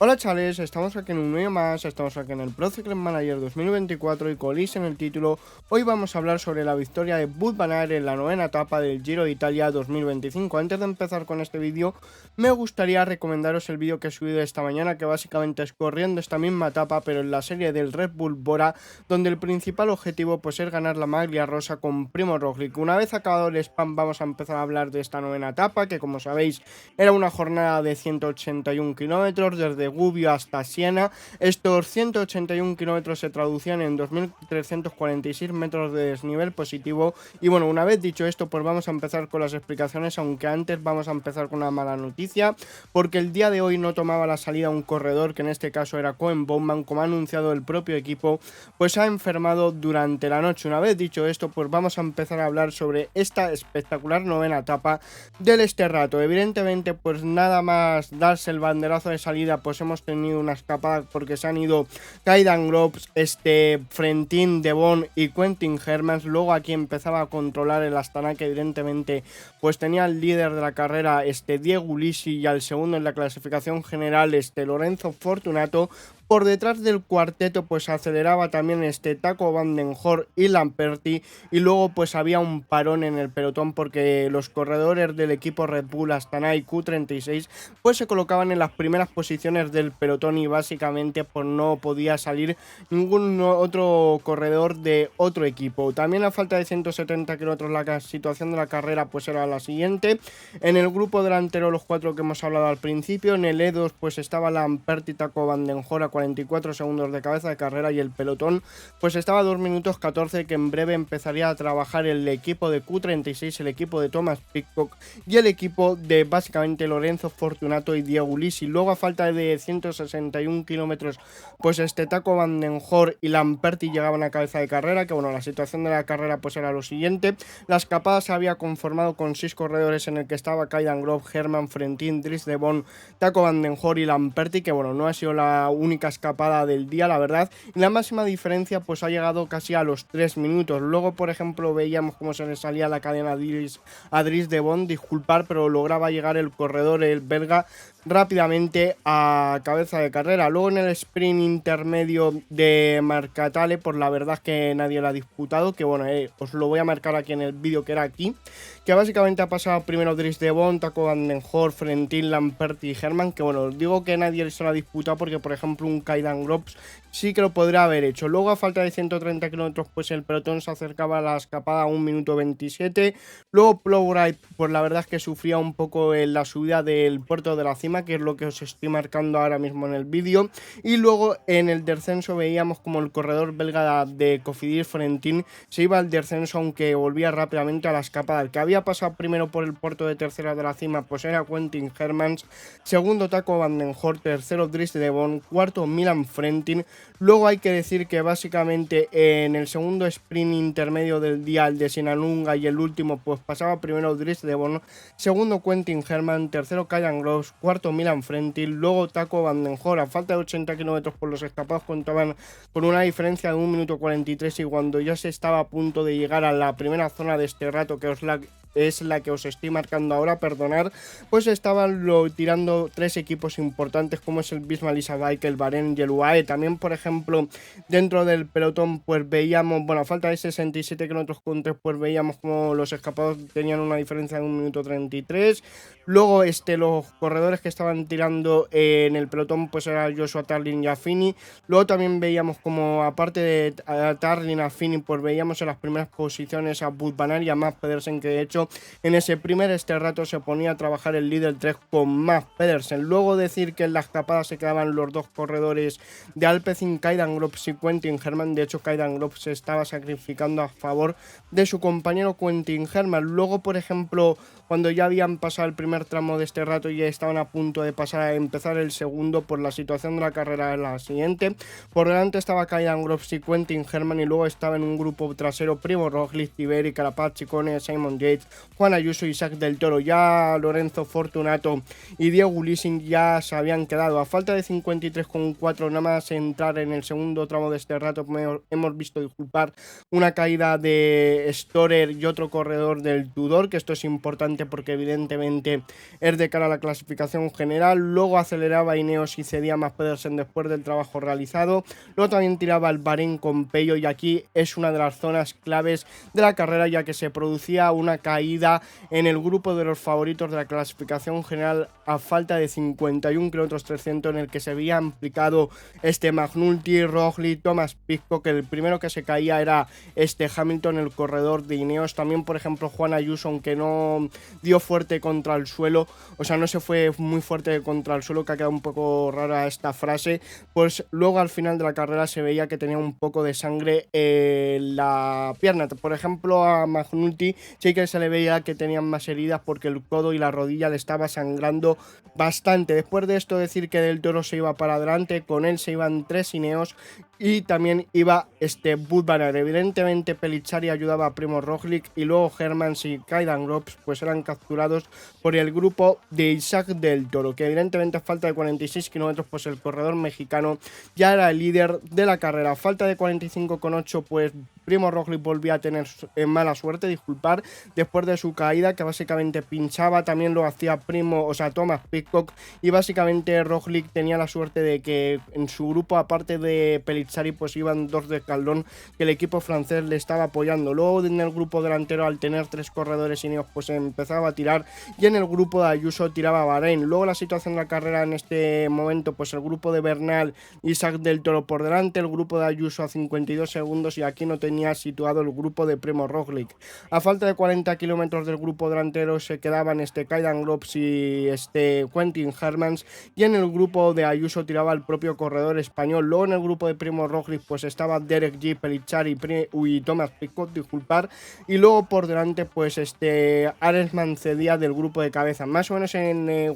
Hola chavales, estamos aquí en un vídeo más, estamos aquí en el Pro Cycling Manager 2024 y como veis en el título, hoy vamos a hablar sobre la victoria de Wout van Aert en la novena etapa del Giro de Italia 2025. Antes de empezar con este vídeo, me gustaría recomendaros el vídeo que he subido esta mañana, que básicamente es corriendo esta misma etapa, pero en la serie del Red Bull Bora, donde el principal objetivo pues es ganar la maglia rosa con Primo Roglic. Una vez acabado el spam vamos a empezar a hablar de esta novena etapa, que como sabéis era una jornada de 181 kilómetros desde Gubbio hasta Siena. Estos 181 kilómetros se traducían en 2.346 metros de desnivel positivo. Y bueno, una vez dicho esto, pues vamos a empezar con las explicaciones, aunque antes vamos a empezar con una mala noticia, porque el día de hoy no tomaba la salida un corredor, que en este caso era Koen Bouwman, como ha anunciado el propio equipo, pues ha enfermado durante la noche. Una vez dicho esto, pues vamos a empezar a hablar sobre esta espectacular novena etapa del Sterrato. Evidentemente, pues nada más darse el banderazo de salida, pues hemos tenido una escapada porque se han ido Kaydan Groves, Frentin, Devon y Quentin Hermans. Luego aquí empezaba a controlar el Astana, que evidentemente pues tenía al líder de la carrera, Diego Ulissi, y al segundo en la clasificación general, Lorenzo Fortunato. Por detrás del cuarteto pues aceleraba también Taco van den Hoorn y Lamperti, y luego pues había un parón en el pelotón porque los corredores del equipo Red Bull, Astana y Q36, pues se colocaban en las primeras posiciones del pelotón y básicamente pues no podía salir ningún otro corredor de otro equipo. También a falta de 170 kilómetros la situación de la carrera pues era la siguiente. En el grupo delantero, los cuatro que hemos hablado al principio, en el E2 pues estaba Lamperti, Taco van den Hoorn a 44 segundos de cabeza de carrera, y el pelotón pues estaba a 2 minutos 14, que en breve empezaría a trabajar el equipo de Q36, el equipo de Thomas Pidcock y el equipo de básicamente Lorenzo Fortunato y Diego Ulissi. Luego a falta de 161 kilómetros pues Taco van den Hoorn y Lamperti llegaban a cabeza de carrera, que bueno, la situación de la carrera pues era lo siguiente. La escapada se había conformado con 6 corredores, en el que estaba Kaydan Groves, Herman, Frentin, Dries Devon, Taco van den Hoorn y Lamperti, que bueno, no ha sido la única escapada del día, la verdad, y la máxima diferencia pues ha llegado casi a los 3 minutos. Luego, por ejemplo, veíamos cómo se le salía la cadena a Dries Devon, disculpar, pero lograba llegar el corredor, el belga, rápidamente a cabeza de carrera. Luego en el sprint intermedio de Marcatale, pues la verdad es que nadie lo ha disputado, que bueno, os lo voy a marcar aquí en el vídeo que era aquí, que básicamente ha pasado primero Dries Devon, Taco van den Hoorn, Frentin, Lamperti y Herman, que bueno, digo que nadie se lo ha disputado porque por ejemplo un Kaydan Groves sí que lo podría haber hecho. Luego a falta de 130 kilómetros pues el pelotón se acercaba a la escapada a 1 minuto 27. Luego Plowright pues la verdad es que sufría un poco en la subida del puerto de la cima, que es lo que os estoy marcando ahora mismo en el vídeo. Y luego en el descenso veíamos como el corredor belga de Cofidis, Frentin, se iba al descenso, aunque volvía rápidamente a la escapada. El que había pasado primero por el puerto de tercera de la cima pues era Quentin Hermans, segundo Taco van den Hoorn, tercero Dries Devon, cuarto Milan Frentin. Luego hay que decir que básicamente en el segundo sprint intermedio del día, el de Sinalunga, y el último pues pasaba primero Dries Devon, segundo Quentin Herman, tercero Kaydan Groves, cuarto Milan Frentin, luego Taco van den Hoorn. A falta de 80 kilómetros por los escapados contaban con una diferencia de 1 minuto 43, y cuando ya se estaba a punto de llegar a la primera zona de Sterrato, que es la que os estoy marcando ahora, perdonar, pues estaban tirando 3 equipos importantes, como es el Bismarck, Isabike, el Bahrein y el UAE. También, por ejemplo, dentro del pelotón pues veíamos, bueno, a falta de 67 kilómetros con 3, pues veíamos como los escapados tenían una diferencia de 1 minuto 33. Luego los corredores que estaban tirando en el pelotón pues era Joshua Tarling y Affini. Luego también veíamos como, aparte de Tarling y Affini, pues veíamos en las primeras posiciones a Wout van Aert y a Mads Pedersen, que de hecho en ese primer rato se ponía a trabajar el líder 3 con Mads Pedersen. Luego decir que en la escapada se quedaban los dos corredores de Alpecin, Kaydan Groves y Quentin Herman. De hecho, Kaydan Groves se estaba sacrificando a favor de su compañero Quentin Herman. Luego, por ejemplo, cuando ya habían pasado el primer tramo de rato y ya estaban a punto de pasar a empezar el segundo, pues la situación de la carrera era la siguiente. Por delante estaba Kaydan Groves y Quentin Herman, y luego estaba en un grupo trasero Primo Roglic, Tiberi, Carapaz, Ciccone, Simon Yates, Juan Ayuso, Isaac del Toro. Ya Lorenzo Fortunato y Diego Ulising ya se habían quedado. A falta de 53,4 nada más entrar en el segundo tramo de este rato, hemos visto, disculpar, una caída de Storer y otro corredor del Tudor, que esto es importante porque evidentemente es de cara a la clasificación general. Luego aceleraba Ineos y cedía más Pedersen después del trabajo realizado. Luego también tiraba el Bahrein con Pello, y aquí es una de las zonas claves de la carrera, ya que se producía una caída en el grupo de los favoritos de la clasificación general a falta de 51 km 300, en el que se había implicado McNulty, Roglic, Thomas Pidcock. El primero que se caía era Hamilton, el corredor de Ineos. También, por ejemplo, Juan Ayuso, aunque no dio fuerte contra el suelo, o sea, no se fue muy fuerte contra el suelo, que ha quedado un poco rara esta frase, pues luego al final de la carrera se veía que tenía un poco de sangre en la pierna. Por ejemplo, a McNulty sí que se le veía que tenían más heridas porque el codo y la rodilla le estaba sangrando bastante. Después de esto, decir que Del Toro se iba para adelante, con él se iban 3 Ineos y también iba Wout van Aert. Evidentemente Pellizzari ayudaba a Primo Roglic, y luego Hermans y Kaydan Groves pues eran capturados por el grupo de Isaac del Toro, que evidentemente a falta de 46 kilómetros pues el corredor mexicano ya era el líder de la carrera. A falta de 45,8 pues Primo Roglic volvía a tener mala suerte, disculpar, después de su caída, que básicamente pinchaba. También lo hacía Thomas Pidcock, y básicamente Roglic tenía la suerte de que en su grupo, aparte de Pellizzari, pues iban 2 de escalón, que el equipo francés le estaba apoyando. Luego en el grupo delantero, al tener 3 corredores Ineos, pues empezaba a tirar, y en el grupo de Ayuso tiraba Bahrein. Luego la situación de la carrera en este momento, pues el grupo de Bernal, Isaac del Toro por delante, el grupo de Ayuso a 52 segundos, y aquí no tenía situado el grupo de Primo Roglic. A falta de 40 kilómetros del grupo delantero se quedaban Kaydan Groves y Quentin Hermans, y en el grupo de Ayuso tiraba el propio corredor español. Luego en el grupo de Primo Roglic pues estaba Derek G, Pellizzari y Thomas Pidcock, disculpar, y luego por delante pues Arensman cedía del grupo de cabeza. Más o menos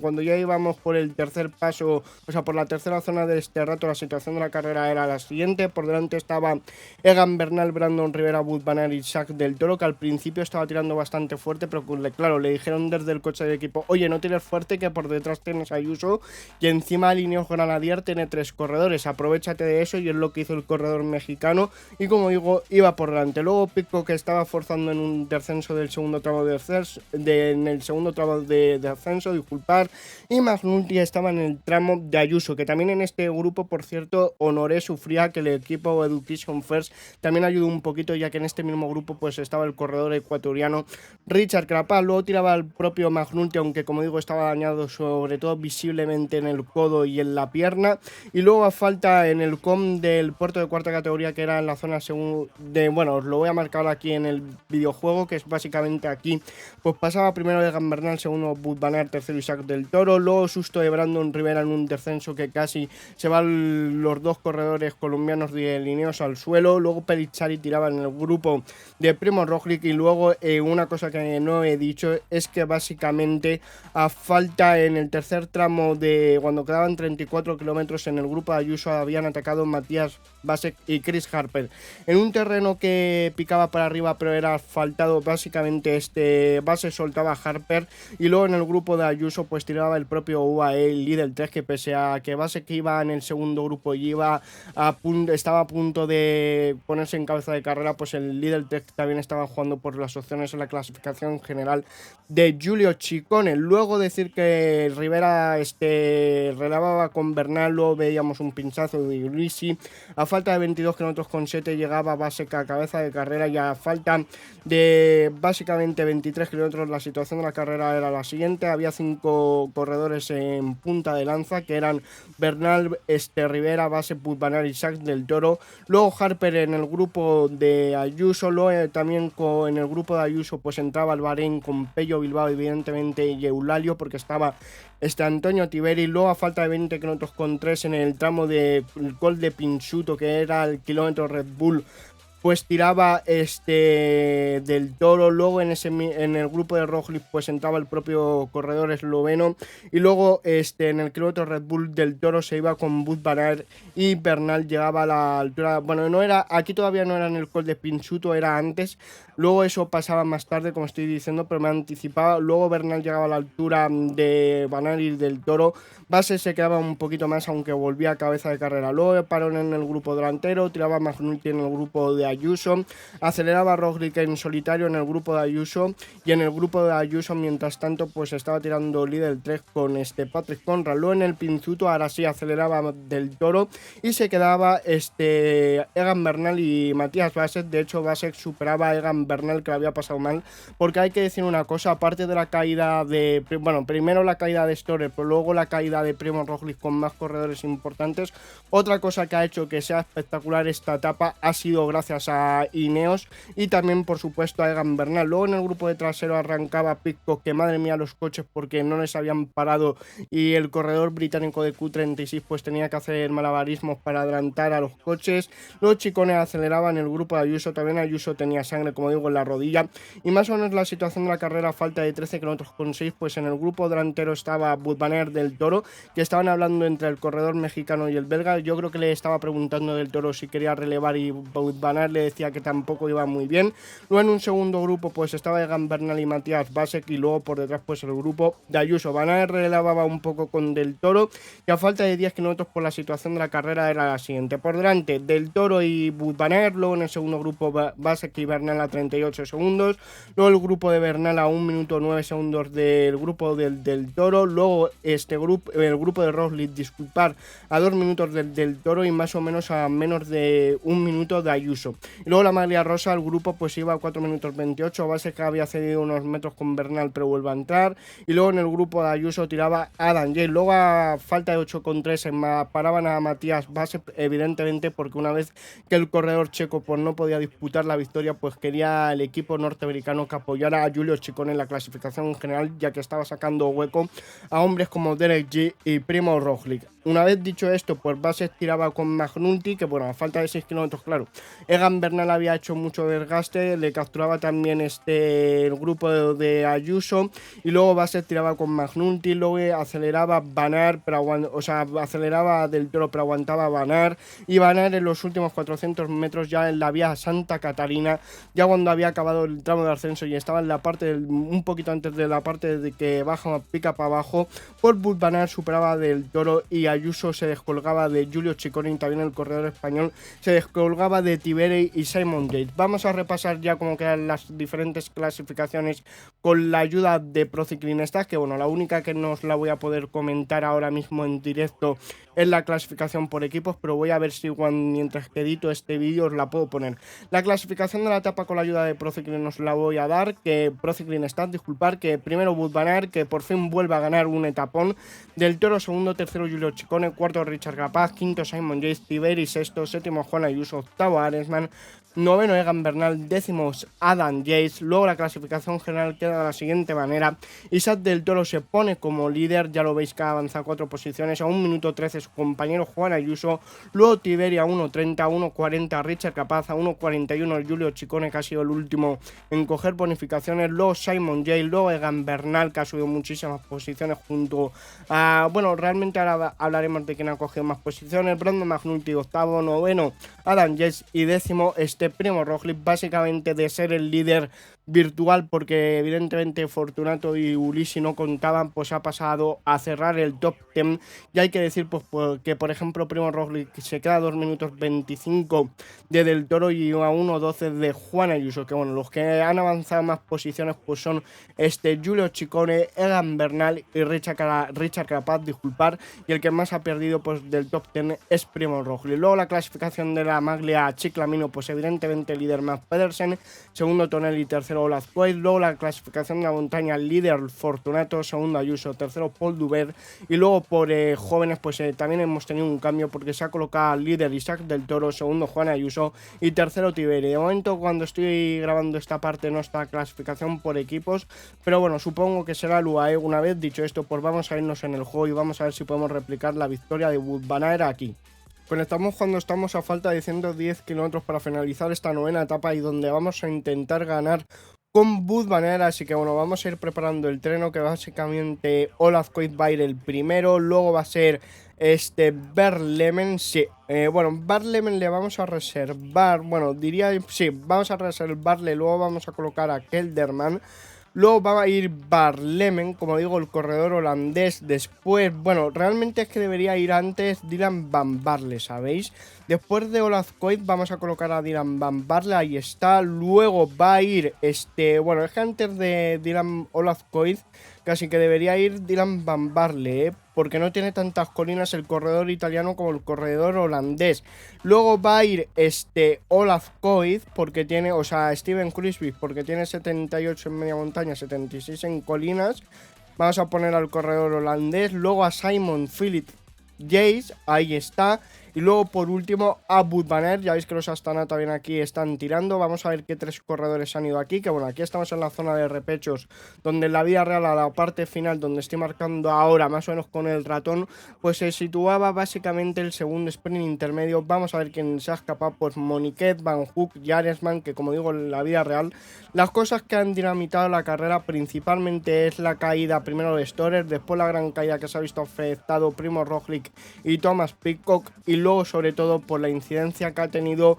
cuando ya íbamos por el tercer paso, o sea por la tercera zona de este rato, la situación de la carrera era la siguiente. Por delante estaba Egan Bernal, Brandon Rivera, Wout van Aert y Isaac del Toro, que al principio estaba tirando bastante fuerte, pero claro, le dijeron desde el coche del equipo: oye, no tires fuerte, que por detrás tienes a Ayuso, y encima Ineos Grenadier tiene 3 corredores, aprovechate de eso. Y es lo que hizo el corredor mexicano, y como digo, iba por delante. Luego Pidcock, que estaba forzando en un descenso del segundo tramo en el segundo tramo de ascenso, disculpar, y McNulty estaba en el tramo de Ayuso, que también en este grupo, por cierto, Honoré sufría que el equipo Education First también ayudó un poquito, ya que en este mismo grupo pues estaba el corredor ecuatoriano Richard Carapaz. Luego tiraba el propio McNulty, aunque como digo estaba dañado sobre todo visiblemente en el codo y en la pierna. Y luego a falta en el com del puerto de cuarta categoría, que era en la zona bueno, os lo voy a marcar aquí en el videojuego, que es básicamente aquí, pues pasaba primero de Egan Bernal, segundo Wout van Aert, tercero Isaac del Toro. Luego susto de Brandon Rivera en un descenso que casi se van los 2 corredores colombianos de Ineos al suelo. Luego Pellizzari tiraba en el grupo de Primo Roglic. Y luego una cosa que no he dicho es que básicamente a falta en el tercer tramo, de cuando quedaban 34 kilómetros, en el grupo de Ayuso habían atacado Matías Basek y Chris Harper en un terreno que picaba para arriba, pero era asfaltado. Básicamente Basek soltaba a Harper, y luego en el grupo de Ayuso pues tiraba el propio UAE, el líder 3, que pese a que Basek iba en el segundo grupo y estaba a punto de ponerse en cabeza de carrera, pues el líder 3 también estaba jugando por las opciones en la clasificación general de Giulio Ciccone. Luego decir que Rivera relevaba con Bernal. Luego veíamos un pinchazo de Ulisi. A falta de 22 kilómetros con 7 llegaba Basek a cabeza de carrera, y a falta de básicamente 23 kilómetros la situación de la carrera era la siguiente. Había 5 corredores en punta de lanza, que eran Bernal, Rivera, Basek, Wout van Aert, Isaac del Toro. Luego Harper en el grupo de Ayuso. Luego también en el grupo de Ayuso pues entraba el Bahrein con Pello Bilbao, evidentemente, y Eulalio, porque estaba Antonio Tiberi. Luego a falta de 20 kilómetros con 3 en el tramo del Col de Pinsuto, que era el kilómetro Red Bull, pues tiraba del Toro. Luego en el grupo de Roglic pues entraba el propio corredor esloveno, y luego en el kilómetro Red Bull del Toro se iba con Wout van Aert, y Bernal llegaba a la altura, bueno, no era, aquí todavía no era en el Col de Pinsuto, era antes. Luego eso pasaba más tarde, como estoy diciendo, pero me anticipaba. Luego Bernal llegaba a la altura de Van Aert y del Toro. Base se quedaba un poquito más, aunque volvía a cabeza de carrera. Luego paró en el grupo delantero, tiraba McNulty en el grupo de Ayuso, aceleraba Roglic en solitario en el grupo de Ayuso, y en el grupo de Ayuso, mientras tanto, pues estaba tirando líder 3 con Patrick Conrad. Luego en el Pinzuto, ahora sí aceleraba del Toro, y se quedaba Egan Bernal y Matías Basek. De hecho, Basek superaba a Egan Bernal, que lo había pasado mal, porque hay que decir una cosa, aparte de la caída de, bueno, primero la caída de Storer, pero luego la caída de Primož Roglic con más corredores importantes, otra cosa que ha hecho que sea espectacular esta etapa ha sido gracias a Ineos y también por supuesto a Egan Bernal. Luego en el grupo de trasero arrancaba Pidcock, que madre mía los coches porque no les habían parado, y el corredor británico de Q36 pues tenía que hacer malabarismos para adelantar a los coches. Los Chicone aceleraban el grupo de Ayuso, también Ayuso tenía sangre, como digo, en la rodilla, y más o menos la situación de la carrera a falta de 13 kilómetros con 6, pues en el grupo delantero estaba Wout van Aert del Toro, que estaban hablando entre el corredor mexicano y el belga. Yo creo que le estaba preguntando del Toro si quería relevar, y Wout van Aert le decía que tampoco iba muy bien. Luego en un segundo grupo pues estaba Egan Bernal y Matías Basek, y luego por detrás pues el grupo de Ayuso. Van Aert relevaba un poco con del Toro, y a falta de 10 kilómetros por la situación de la carrera era la siguiente: por delante del Toro y Wout van Aert, luego en el segundo grupo Basek y Bernal a 38 segundos, luego el grupo de Bernal a 1 minuto 9 segundos del grupo del Toro, luego el grupo de Roglic, disculpar, a 2 minutos del Toro, y más o menos a menos de 1 minuto de Ayuso. Y luego la maglia rosa, el grupo pues iba a 4 minutos 28, Basek había cedido unos metros con Bernal pero vuelve a entrar, y luego en el grupo de Ayuso tiraba Adam Yates. Luego a falta de 8,3 paraban a Matías Basek, evidentemente porque una vez que el corredor checo pues no podía disputar la victoria, pues quería el equipo norteamericano que apoyara a Julio Ciccone en la clasificación en general, ya que estaba sacando hueco a hombres como Derek G y Primož Roglic. Una vez dicho esto, pues Basek tiraba con McNulty, que bueno, a falta de 6 kilómetros, claro, Egan Bernal había hecho mucho desgaste, le capturaba también el grupo de Ayuso, y luego Basek tiraba con McNulty, luego aceleraba Van Aert, aceleraba del Toro pero aguantaba Van Aert, y Van Aert en los últimos 400 metros ya en la vía Santa Catarina, ya cuando había acabado el tramo de ascenso y estaba en la parte un poquito antes de la parte de que baja, pica para abajo, por Wout van Aert superaba del Toro, y Ayuso se descolgaba de Julio Ciccone, y también el corredor español se descolgaba de Tiberi y Simon Yates. Vamos a repasar ya cómo quedan las diferentes clasificaciones con la ayuda de Pro Cycling Stats, que bueno, la única que no os la voy a poder comentar ahora mismo en directo es la clasificación por equipos, pero voy a ver si mientras que edito este vídeo os la puedo poner. La clasificación de la etapa con la ayuda de Pro Cycling os la voy a dar, que Pro Cycling Stats, disculpar, que primero Wout van Aert, que por fin vuelve a ganar un etapón, del Toro segundo, tercero Julio Ciccone, cuarto Richard Carapaz, quinto Simon Yates, Tiberi sexto, séptimo Juan Ayuso, octavo Arensman, noveno Egan Bernal, décimos Adam Yates. Luego la clasificación general queda de la siguiente manera: Isaac del Toro se pone como líder, ya lo veis que avanza 4 posiciones, a 1 minuto 13 su compañero Juan Ayuso, luego Tiberi a 1.30, a 1.40 Richard Capaz, a 1.41 Julio Ciccone, que ha sido el último en coger bonificaciones, luego Simon Yates, luego Egan Bernal, que ha subido muchísimas posiciones junto a, bueno, realmente ahora hablaremos de quién ha cogido más posiciones, Brandon McNulty octavo, noveno Adam Yates y décimo Primož Roglic, básicamente de ser el líder virtual, porque evidentemente Fortunato y Ulissi no contaban, pues ha pasado a cerrar el top 10. Y hay que decir pues que por ejemplo Primož Roglic se queda a 2 minutos 25 de del Toro y a 1.12 de Juan Ayuso, que bueno, los que han avanzado más posiciones pues son Julio Ciccone, Egan Bernal y Richard Carapaz, disculpar, y el que más ha perdido pues del top 10 es Primož Roglic. Luego la clasificación de la maglia Ciclamino, pues evidentemente líder Mads Pedersen, segundo Tonelli, tercero Olaf Koe. Luego la clasificación de la montaña, líder Fortunato, segundo Ayuso, tercero Paul Dubert, y luego por jóvenes pues también hemos tenido un cambio porque se ha colocado líder Isaac del Toro, segundo Juan Ayuso y tercero Tiberi. De momento cuando estoy grabando esta parte no está clasificación por equipos, pero bueno, supongo que será el UAE. Una vez dicho esto, pues vamos a irnos en el juego y vamos a ver si podemos replicar la victoria de Wout van Aert aquí. Conectamos cuando estamos a falta de 110 kilómetros para finalizar esta novena etapa y donde vamos a intentar ganar con Wout van Aert, así que bueno, vamos a ir preparando el treno, que básicamente Olaf Koit va a ir el primero, luego va a ser Verlemen, sí, bueno, Verlemen le vamos a reservar, bueno, diría, sí, vamos a reservarle, luego vamos a colocar a Kelderman. Luego va a ir Verlemen, como digo, el corredor holandés. Después, bueno, realmente es que debería ir antes Dylan Van Baarle, ¿sabéis? Después de Olaf Koit vamos a colocar a Dylan Van Baarle, ahí está. Luego va a ir bueno, es que antes de Dylan Olaf Koit casi que debería ir Dylan Van Baarle, porque no tiene tantas colinas el corredor italiano como el corredor holandés. Luego va a ir Olaf Koit, porque tiene, o sea, Steven Kruijswijk, porque tiene 78 en media montaña, 76 en colinas. Vamos a poner al corredor holandés. Luego a Simon Philip Yates, ahí está. Y luego por último a Wout van Aert. Ya veis que los Astana también aquí están tirando. Vamos a ver qué tres corredores han ido aquí. Que bueno, aquí estamos en la zona de repechos, donde en la vida real, a la parte final, donde estoy marcando ahora más o menos con el ratón, pues se situaba básicamente el segundo sprint intermedio. Vamos a ver quién se ha escapado. Pues Moniquet, Van Hoek, Jaresman, que como digo en la vida real, las cosas que han dinamitado la carrera principalmente es la caída primero de Storer, después la gran caída que se ha visto afectado Primo Roglic y Thomas Pidcock, y luego sobre todo por la incidencia que ha tenido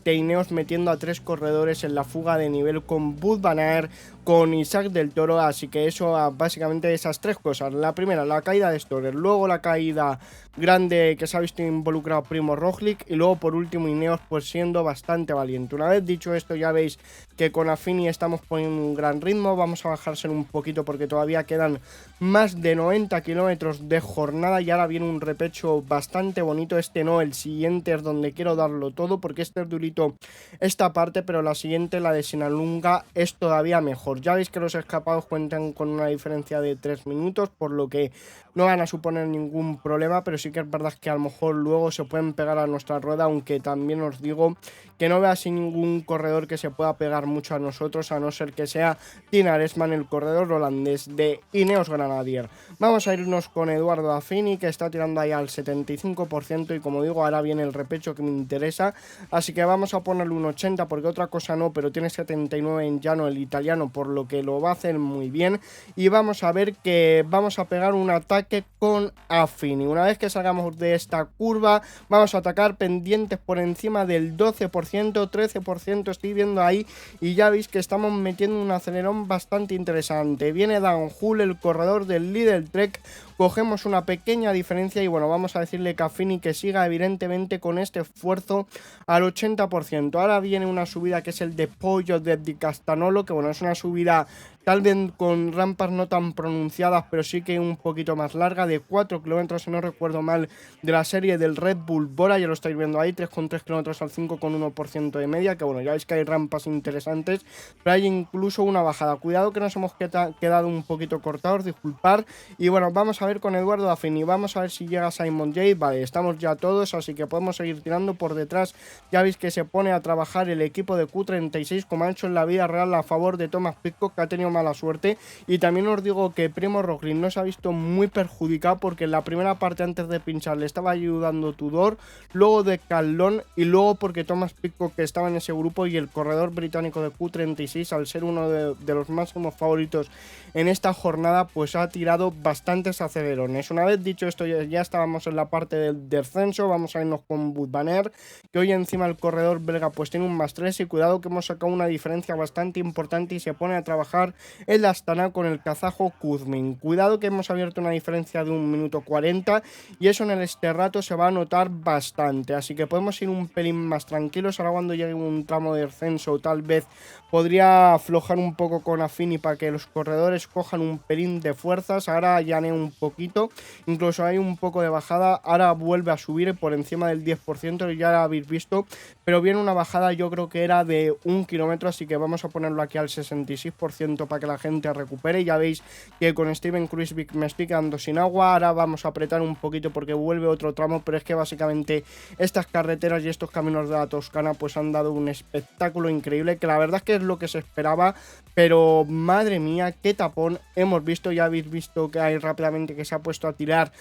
Ineos metiendo a 3 corredores en la fuga de nivel con Wout van Aert, con Isaac del Toro. Así que eso, básicamente esas 3 cosas: la primera, la caída de Storer, luego la caída grande que se ha visto involucrado Primo Roglic, y luego por último Ineos pues siendo bastante valiente. Una vez dicho esto, ya veis que con Affini estamos poniendo un gran ritmo. Vamos a bajárselo un poquito porque todavía quedan más de 90 kilómetros de jornada y ahora viene un repecho bastante bonito. No, el siguiente es donde quiero darlo todo, porque este es durito esta parte, pero la siguiente, la de Sinalunga, es todavía mejor. Ya veis que los escapados cuentan con una diferencia de 3 minutos, por lo que no van a suponer ningún problema, pero sí que es verdad que a lo mejor luego se pueden pegar a nuestra rueda, aunque también os digo que no veo así ningún corredor que se pueda pegar mucho a nosotros, a no ser que sea Tina Aresman, el corredor holandés de Ineos Grenadier. Vamos a irnos con Eduardo Affini, que está tirando ahí al 75%, y como digo, ahora viene el repecho que me interesa, así que vamos a ponerle un 80, porque otra cosa no, pero tiene 79 en llano el italiano, por lo que lo va a hacer muy bien. Y vamos a ver que vamos a pegar un ataque con Affini. Una vez que salgamos de esta curva, vamos a atacar pendientes por encima del 12%, 13% estoy viendo ahí, y ya veis que estamos metiendo un acelerón bastante interesante. Viene Dan Hull, el corredor del Lidl Trek, cogemos una pequeña diferencia, y bueno, vamos a decirle que Affini que siga evidentemente con este esfuerzo al 80%. Ahora viene una subida que es el de Pollo de Di Castanolo, que bueno, es una subida tal vez con rampas no tan pronunciadas, pero sí que un poquito más larga, de 4 kilómetros, si no recuerdo mal, de la serie del Red Bull Bora. Ya lo estáis viendo ahí, 3,3 kilómetros al 5,1% de media, que bueno, ya veis que hay rampas interesantes, pero hay incluso una bajada. Cuidado que nos hemos quedado un poquito cortados, disculpar. Y bueno, vamos a ver con Eduardo Affini, vamos a ver si llega Simon Yates. Vale, estamos ya todos, así que podemos seguir tirando por detrás. Ya veis que se pone a trabajar el equipo de Q36, como ha hecho en la vida real, a favor de Thomas Pidcock, que ha tenido mala suerte. Y también os digo que Primo Roglic no se ha visto muy perjudicado, porque en la primera parte, antes de pinchar, le estaba ayudando Tudor, luego de Caldón, y luego porque Thomas Pidcock, que estaba en ese grupo, y el corredor británico de Q36, al ser uno de los máximos favoritos en esta jornada, pues ha tirado bastantes acelerones. Una vez dicho esto, ya estábamos en la parte del descenso. Vamos a irnos con Wout van Aert, que hoy encima el corredor belga pues tiene un +3, y cuidado que hemos sacado una diferencia bastante importante y se pone a trabajar el Astana con el kazajo Kuzmin. Cuidado que hemos abierto una diferencia de 1 minuto 40, y eso en este rato se va a notar bastante, así que podemos ir un pelín más tranquilos. Ahora cuando llegue un tramo de descenso, tal vez podría aflojar un poco con Affini para que los corredores cojan un pelín de fuerzas. Ahora llane un poquito, incluso hay un poco de bajada, ahora vuelve a subir por encima del 10%, ya lo habéis visto, pero viene una bajada, yo creo que era de 1 kilómetro, así que vamos a ponerlo aquí al 66% para que la gente recupere. Ya veis que con Steven Kruijswijk me estoy quedando sin agua. Ahora vamos a apretar un poquito porque vuelve otro tramo, pero es que básicamente estas carreteras y estos caminos de la Toscana pues han dado un espectáculo increíble, que la verdad es que es lo que se esperaba, pero madre mía, qué tapón hemos visto. Ya habéis visto que hay rápidamente que se ha puesto a tirar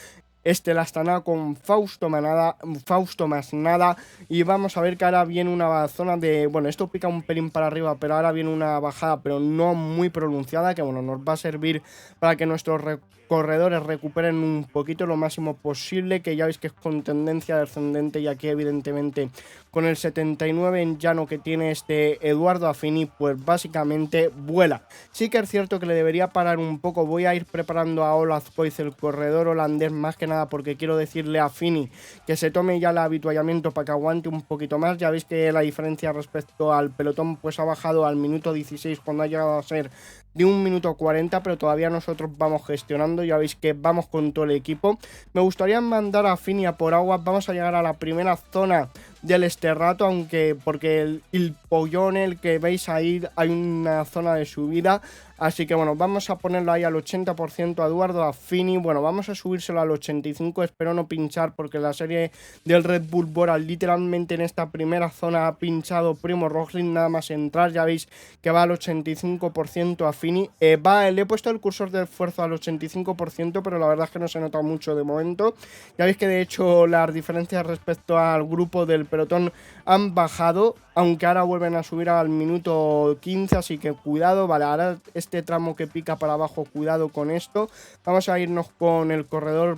La Astana con Fausto más nada. Y vamos a ver que ahora viene una zona de... Bueno, esto pica un pelín para arriba, pero ahora viene una bajada, pero no muy pronunciada, que bueno, nos va a servir para que nuestros corredores recuperen un poquito lo máximo posible, que ya veis que es con tendencia descendente, y aquí evidentemente con el 79 en llano que tiene Eduardo Affini, pues básicamente vuela. Sí que es cierto que le debería parar un poco. Voy a ir preparando a Olaf Koiz, el corredor holandés, más que nada porque quiero decirle a Affini que se tome ya el habituallamiento para que aguante un poquito más. Ya veis que la diferencia respecto al pelotón pues ha bajado al minuto 16 cuando ha llegado a ser de 1 minuto 40, pero todavía nosotros vamos gestionando, ya veis que vamos con todo el equipo. Me gustaría mandar a Affini a por agua. Vamos a llegar a la primera zona del Sterrato, aunque porque el pollón, el que veis ahí, hay una zona de subida, así que bueno, vamos a ponerlo ahí al 80% a Eduardo Affini. Bueno, vamos a subírselo al 85, espero no pinchar porque la serie del Red Bull Bora literalmente en esta primera zona ha pinchado Primo Roglic nada más entrar. Ya veis que va al 85% Affini, le he puesto el cursor de esfuerzo al 85%, pero la verdad es que no se nota mucho de momento. Ya veis que de hecho las diferencias respecto al grupo del pelotón han bajado, aunque ahora vuelven a subir al minuto 15, así que cuidado. Vale, ahora este tramo que pica para abajo, cuidado con esto. Vamos a irnos con el corredor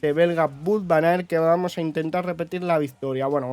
belga Wout van Aert, que vamos a intentar repetir la victoria. Bueno,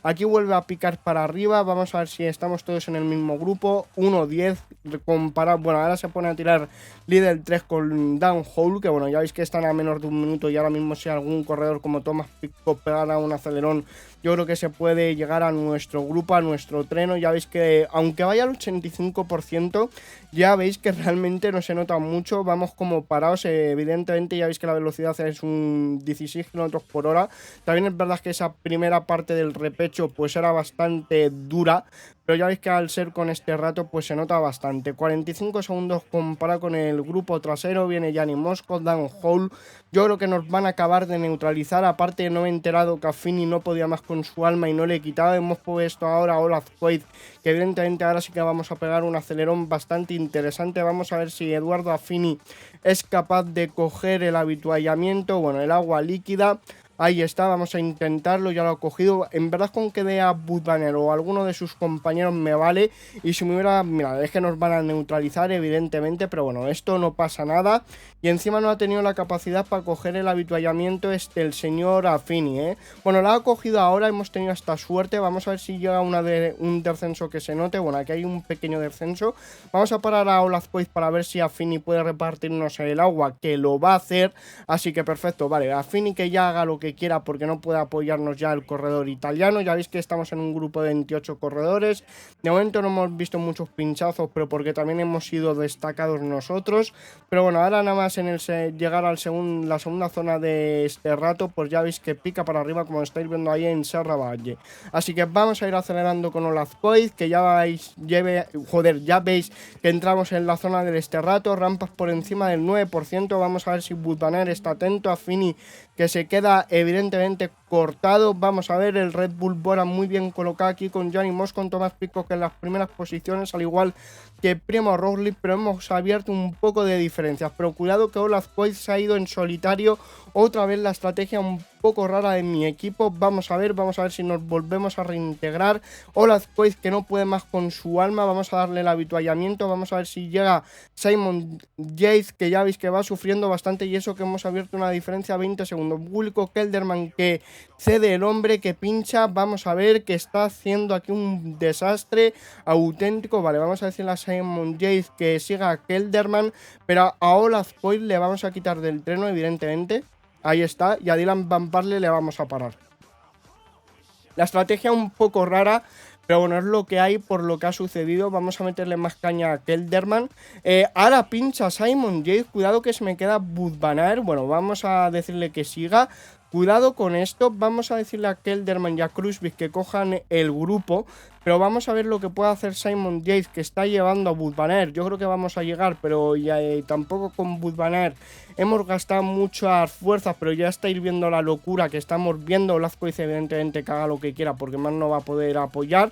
aquí vuelve a picar para arriba. Vamos a ver si estamos todos en el mismo grupo. 1-10 comparado. Bueno, ahora se pone a tirar líder 3 con Dan Hole, que bueno, ya veis que están a menos de un minuto, y ahora mismo si algún corredor como Thomas Pidcock pegara un acelerón, yo creo que se puede llegar a nuestro grupo, a nuestro treno. Ya veis que aunque vaya al 85%, ya veis que realmente no se nota mucho. Vamos como parados, evidentemente ya veis que la velocidad es un 16 km por hora. También es verdad que esa primera parte del repecho pues era bastante dura, pero ya veis que al ser con este rato pues se nota bastante. 45 segundos comparado con el grupo trasero. Viene Gianni Moscon, Dan Hole. Yo creo que nos van a acabar de neutralizar. Aparte no me he enterado que Affini no podía más con su alma y no le he quitado. Hemos puesto ahora a Olaf Koiz, que evidentemente ahora sí que vamos a pegar un acelerón bastante interesante. Vamos a ver si Eduardo Affini es capaz de coger el habituallamiento, bueno, el agua líquida. Ahí está, vamos a intentarlo, ya lo ha cogido. En verdad con que dé a Wout van Aert o alguno de sus compañeros me vale. Y si me hubiera... Mira, es que nos van a neutralizar evidentemente, pero bueno, esto no pasa nada. Y encima no ha tenido la capacidad para coger el habituallamiento el señor Affini, ¿eh? Bueno, la ha cogido ahora, hemos tenido esta suerte. Vamos a ver si llega un descenso que se note. Bueno, aquí hay un pequeño descenso. Vamos a parar a Olaf Koiz para ver si Affini puede repartirnos el agua, que lo va a hacer. Así que perfecto, vale, Affini que ya haga lo que quiera porque no puede apoyarnos ya el corredor italiano. Ya veis que estamos en un grupo de 28 corredores. De momento no hemos visto muchos pinchazos, pero porque también hemos sido destacados nosotros. Pero bueno, ahora nada más en llegar al la segunda zona de este rato, pues ya veis que pica para arriba, como estáis viendo ahí en Serra Valle. Así que vamos a ir acelerando con Olaf Koiz, que ya veis, ya veis que entramos en la zona del este rato. Rampas por encima del 9%. Vamos a ver si Wout van Aert está atento. Affini que se queda evidentemente cortado. Vamos a ver el Red Bull Bora muy bien colocado aquí con Gianni Moscon, Thomas Pidcock en las primeras posiciones, al igual que Primo Roglic, pero hemos abierto un poco de diferencias. Pero cuidado que Olaf Koiz se ha ido en solitario. Otra vez la estrategia un poco rara de mi equipo. Vamos a ver si nos volvemos a reintegrar. Olaf Koiz que no puede más con su alma. Vamos a darle el habituallamiento. Vamos a ver si llega Simon Yates, que ya veis que va sufriendo bastante, y eso que hemos abierto una diferencia a 20 segundos. Wilco Kelderman que cede el hombre, que pincha. Vamos a ver que está haciendo aquí un desastre auténtico. Vale, vamos a decirle a Simon Yates que siga a Kelderman, pero a Olaf Koiz le vamos a quitar del treno evidentemente. Ahí está, y a Dylan Van Baarle le vamos a parar. La estrategia un poco rara, pero bueno, es lo que hay por lo que ha sucedido. Vamos a meterle más caña a Kelderman. Ahora pincha Simon Yates. Cuidado que se me queda Wout van Aert. Bueno, vamos a decirle que siga. Cuidado con esto. Vamos a decirle a Kelderman y a Kruijswijk que cojan el grupo. Pero vamos a ver lo que puede hacer Simon Yates, que está llevando a Wout van Aert. Yo creo que vamos a llegar, pero ya, tampoco con Wout van Aert hemos gastado muchas fuerzas, pero ya estáis viendo la locura que estamos viendo. Olaf Koiz evidentemente que haga lo que quiera porque más no va a poder apoyar.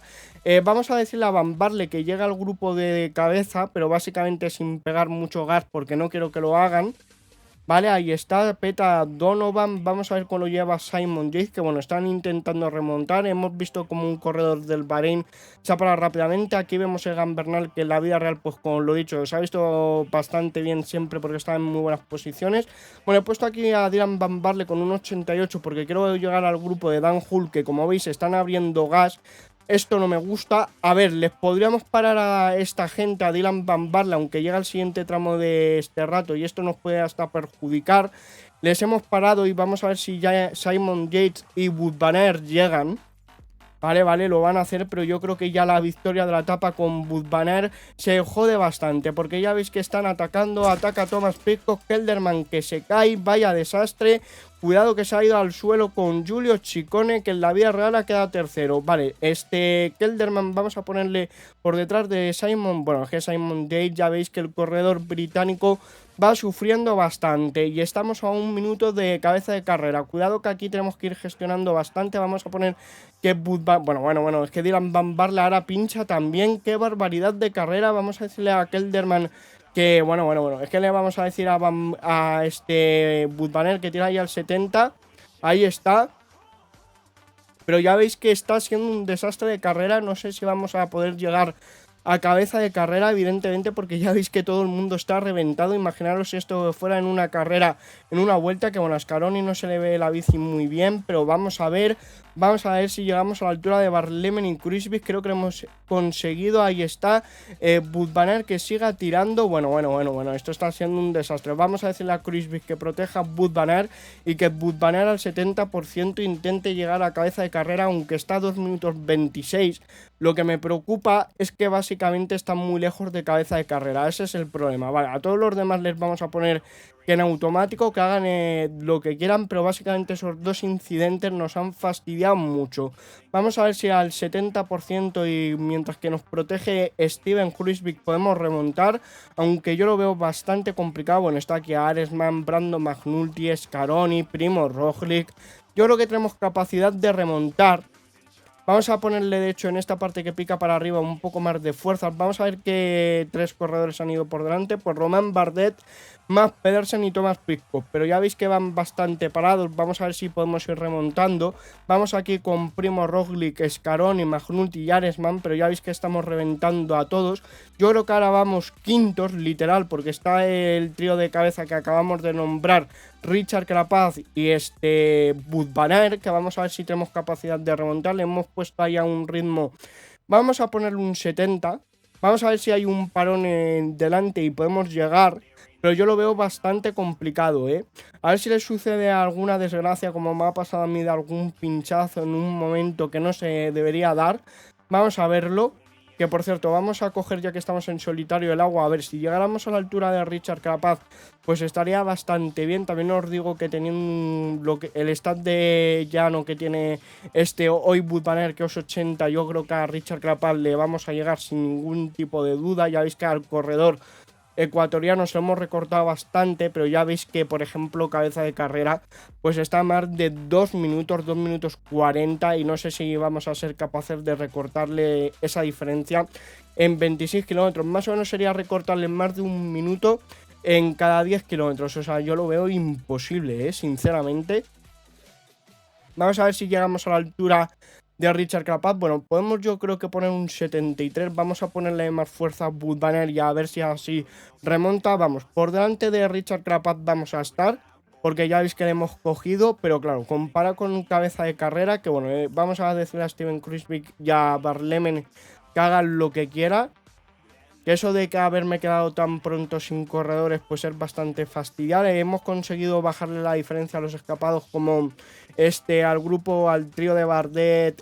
Vamos a decirle a Van Baarle que llega al grupo de cabeza, pero básicamente sin pegar mucho gas porque no quiero que lo hagan. Vale, ahí está, peta Donovan, vamos a ver cómo lo lleva Simon Yates, que bueno, están intentando remontar, hemos visto como un corredor del Bahrein se ha parado rápidamente, aquí vemos Egan Bernal que en la vida real, pues como lo he dicho, se ha visto bastante bien siempre porque está en muy buenas posiciones. Bueno, he puesto aquí a Dylan Van Baarle con un 88 porque quiero llegar al grupo de Dan Hull, que como veis están abriendo gas. Esto no me gusta. A ver, les podríamos parar a esta gente, a Dylan Van Baarle, aunque llega el siguiente tramo de este rato y esto nos puede hasta perjudicar. Les hemos parado y vamos a ver si ya Simon Yates y Wout van Aert llegan. Vale, lo van a hacer, pero yo creo que ya la victoria de la etapa con Wout van Aert se jode bastante, porque ya veis que están atacando, ataca Thomas Pidcock, Kelderman que se cae, vaya desastre, cuidado que se ha ido al suelo con Giulio Ciccone, que en la vida real ha quedado tercero. Vale, Kelderman vamos a ponerle por detrás de Simon, bueno, es que Simon Yates, ya veis que el corredor británico va sufriendo bastante y estamos a un minuto de cabeza de carrera. Cuidado que aquí tenemos que ir gestionando bastante. Vamos a poner que bueno, es que Dylan Van Baarle ahora pincha también. Qué barbaridad de carrera. Vamos a decirle a Kelderman que, bueno, es que le vamos a decir a Wout van Aert que tira ahí al 70. Ahí está. Pero ya veis que está siendo un desastre de carrera. No sé si vamos a poder llegar a cabeza de carrera, evidentemente, porque ya veis que todo el mundo está reventado. Imaginaros si esto fuera en una carrera, en una vuelta, que bueno, a Scaroni no se le ve la bici muy bien, pero vamos a ver si llegamos a la altura de Barlemen y Kruijswijk. Creo que lo hemos conseguido, ahí está, Wout van Aert que siga tirando, bueno, esto está siendo un desastre. Vamos a decirle a Kruijswijk que proteja a Wout van Aert y que Wout van Aert al 70% intente llegar a cabeza de carrera, aunque está a 2 minutos 26. Lo que me preocupa es que básicamente están muy lejos de cabeza de carrera, ese es el problema. Vale, a todos los demás les vamos a poner que en automático, que hagan lo que quieran, pero básicamente esos dos incidentes nos han fastidiado mucho. Vamos a ver si al 70% y mientras que nos protege Steven Kruijswijk podemos remontar, aunque yo lo veo bastante complicado. Bueno, está aquí Aresman, Brandon McNulty, Scaroni, Primo Roglic. Yo creo que tenemos capacidad de remontar. Vamos a ponerle, de hecho, en esta parte que pica para arriba un poco más de fuerza. Vamos a ver qué tres corredores han ido por delante. Pues Romain Bardet, Mads Pedersen y Thomas Pidcock. Pero ya veis que van bastante parados. Vamos a ver si podemos ir remontando. Vamos aquí con Primo Roglic, Scaroni, McNulty y Aresman. Pero ya veis que estamos reventando a todos. Yo creo que ahora vamos quintos, literal, porque está el trío de cabeza que acabamos de nombrar, Richard Carapaz y Wout van Aert, que vamos a ver si tenemos capacidad de remontar. Le hemos puesto ahí a un ritmo, vamos a ponerle un 70, vamos a ver si hay un parón en delante y podemos llegar, pero yo lo veo bastante complicado, a ver si le sucede alguna desgracia como me ha pasado a mí de algún pinchazo en un momento que no se debería dar. Vamos a verlo. Que por cierto, vamos a coger, ya que estamos en solitario, el agua. A ver, si llegáramos a la altura de Richard Carapaz, pues estaría bastante bien. También os digo que teniendo el stat de llano que tiene hoy Wout van Aert, que es 80, yo creo que a Richard Carapaz le vamos a llegar sin ningún tipo de duda. Ya veis que al corredor ecuatoriano se lo hemos recortado bastante, pero ya veis que, por ejemplo, cabeza de carrera pues está a más de 2 minutos, 2 minutos 40, y no sé si vamos a ser capaces de recortarle esa diferencia en 26 kilómetros. Más o menos sería recortarle más de un minuto en cada 10 kilómetros. O sea, yo lo veo imposible, sinceramente. Vamos a ver si llegamos a la altura de Richard Carapaz. Bueno, podemos yo creo que poner un 73. Vamos a ponerle más fuerza a Wout van Aert y a ver si así remonta. Vamos, por delante de Richard Carapaz vamos a estar, porque ya veis que le hemos cogido, pero claro, compara con cabeza de carrera, que bueno, vamos a decirle a Steven Kruijswijk y a Barlemen que hagan lo que quiera. Que eso de que haberme quedado tan pronto sin corredores pues es bastante fastidiable. Hemos conseguido bajarle la diferencia a los escapados como al grupo, al trío de Bardet,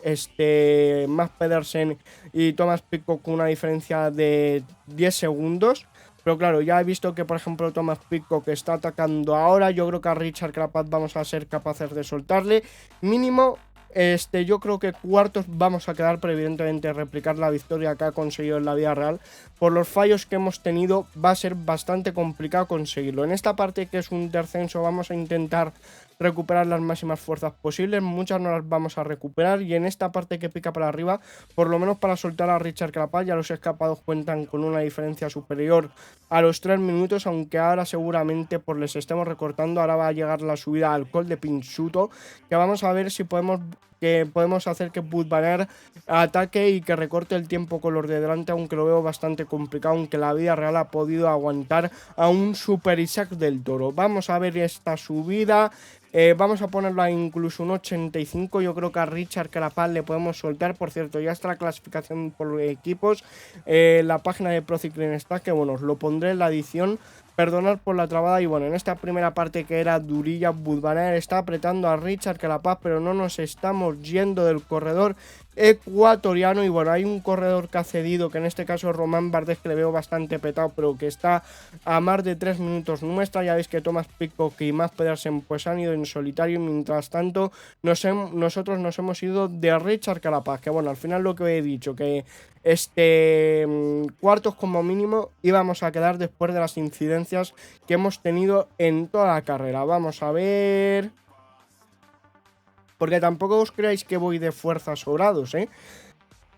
Mads Pedersen y Thomas Pidcock con una diferencia de 10 segundos. Pero claro, ya he visto que por ejemplo Thomas Pidcock está atacando ahora. Yo creo que a Richard Carapaz vamos a ser capaces de soltarle. Mínimo, yo creo que cuartos vamos a quedar, pero evidentemente replicar la victoria que ha conseguido en la vida real, por los fallos que hemos tenido, va a ser bastante complicado conseguirlo. En esta parte que es un descenso vamos a intentar recuperar las máximas fuerzas posibles, muchas no las vamos a recuperar y en esta parte que pica para arriba, por lo menos para soltar a Richard Carapaz, ya los escapados cuentan con una diferencia superior a los 3 minutos, aunque ahora seguramente pues les estemos recortando, ahora va a llegar la subida al Col de Pinsuto, que vamos a ver si podemos hacer que Wout van Aert ataque y que recorte el tiempo con los de delante, aunque lo veo bastante complicado, aunque la vida real ha podido aguantar a un Super Isaac del Toro. Vamos a ver esta subida. Vamos a ponerlo a incluso un 85. Yo creo que a Richard Carapaz le podemos soltar. Por cierto, ya está la clasificación por equipos. La página de Pro Cycling está, que bueno, os lo pondré en la edición. Perdonad por la trabada. Y bueno, en esta primera parte que era durilla, Wout van Aert está apretando a Richard Carapaz, pero no nos estamos yendo del corredor ecuatoriano. Y bueno, hay un corredor que ha cedido, que en este caso es Romain Bardet, que le veo bastante petado, pero que está a más de 3 minutos nuestra. Ya veis que Thomas Pidcock y Mads Pedersen pues han ido en solitario, y mientras tanto nosotros nos hemos ido de Richard Carapaz, que bueno, al final lo que he dicho, que cuartos como mínimo íbamos a quedar después de las incidencias que hemos tenido en toda la carrera. Vamos a ver, porque tampoco os creáis que voy de fuerzas sobrados,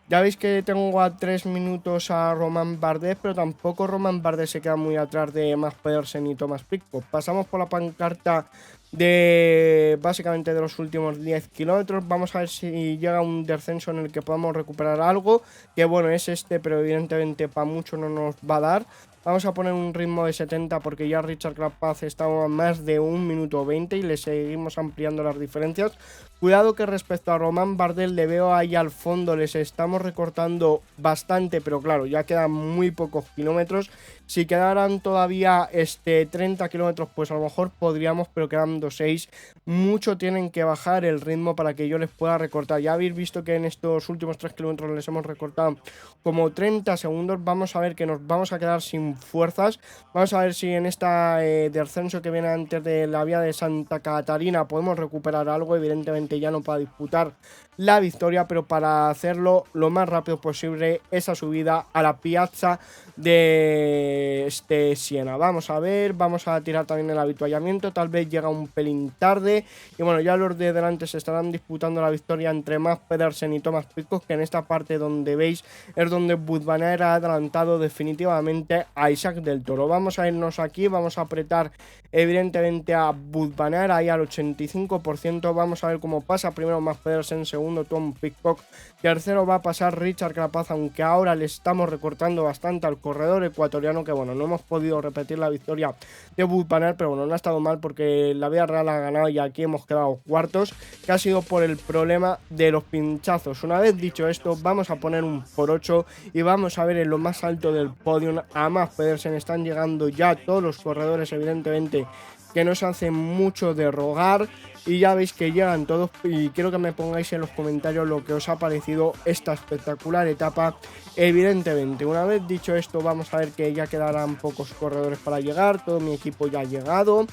Ya veis que tengo a 3 minutos a Romain Bardet, pero tampoco Romain Bardet se queda muy atrás de Mads Pedersen y Thomas Pidcock. Pasamos por la pancarta de básicamente de los últimos 10 kilómetros. Vamos a ver si llega un descenso en el que podamos recuperar algo, que bueno, es pero evidentemente para mucho no nos va a dar. Vamos a poner un ritmo de 70 porque ya Richard Carapaz está a más de 1 minuto 20 y le seguimos ampliando las diferencias. Cuidado que respecto a Romain Bardet le veo ahí al fondo, les estamos recortando bastante, pero claro, ya quedan muy pocos kilómetros. Si quedaran todavía 30 kilómetros, pues a lo mejor podríamos, pero quedando 6. Mucho tienen que bajar el ritmo para que yo les pueda recortar. Ya habéis visto que en estos últimos 3 kilómetros les hemos recortado como 30 segundos. Vamos a ver que nos vamos a quedar sin fuerzas. Vamos a ver si en esta descenso que viene antes de la vía de Santa Catarina podemos recuperar algo. Evidentemente ya no para disputar la victoria, pero para hacerlo lo más rápido posible esa subida a la piazza de Siena. Vamos a ver, vamos a tirar también el avituallamiento, tal vez llega un pelín tarde y bueno, ya los de delante se estarán disputando la victoria entre Mads Pedersen y Thomas Pidcock, que en esta parte donde veis es donde Wout van Aert ha adelantado definitivamente a Isaac del Toro. Vamos a irnos aquí, vamos a apretar evidentemente a Wout van Aert ahí al 85%. Vamos a ver cómo pasa primero Mads Pedersen, segundo Tom Pidcock, tercero va a pasar Richard Carapaz, aunque ahora le estamos recortando bastante al corredor ecuatoriano, que bueno, no hemos podido repetir la victoria de Wout van Aert, pero bueno, no ha estado mal porque la Vía Real ha ganado y aquí hemos quedado cuartos, que ha sido por el problema de los pinchazos. Una vez dicho esto, vamos a poner un por 8 y vamos a ver en lo más alto del podio a Mads Pedersen. Están llegando ya todos los corredores, evidentemente, que nos hacen mucho de rogar, y ya veis que llegan todos, y quiero que me pongáis en los comentarios lo que os ha parecido esta espectacular etapa. Evidentemente, una vez dicho esto, vamos a ver que ya quedarán pocos corredores para llegar, todo mi equipo ya ha llegado.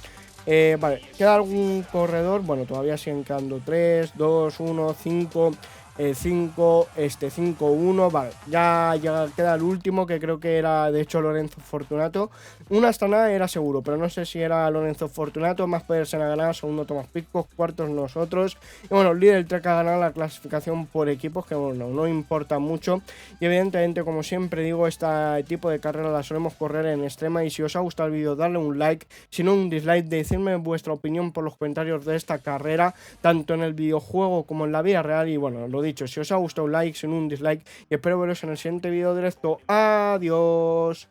Vale, ¿queda algún corredor? Bueno, todavía siguen quedando 3, 2, 1, 5... 5, 5, 1, vale, ya queda el último, que creo que era de hecho Lorenzo Fortunato. Una Astana era seguro, pero no sé si era Lorenzo Fortunato. Mads Pedersen ha ganado, segundo Thomas Pidcock, cuartos nosotros. Y bueno, el líder Trek ha ganado la clasificación por equipos, que bueno, no importa mucho. Y evidentemente, como siempre digo, este tipo de carrera la solemos correr en extrema. Y si os ha gustado el vídeo, darle un like, si no un dislike, decidme vuestra opinión por los comentarios de esta carrera, tanto en el videojuego como en la vida real. Y bueno, lo dicho, si os ha gustado un like, si no un dislike, y espero veros en el siguiente vídeo directo. Adiós.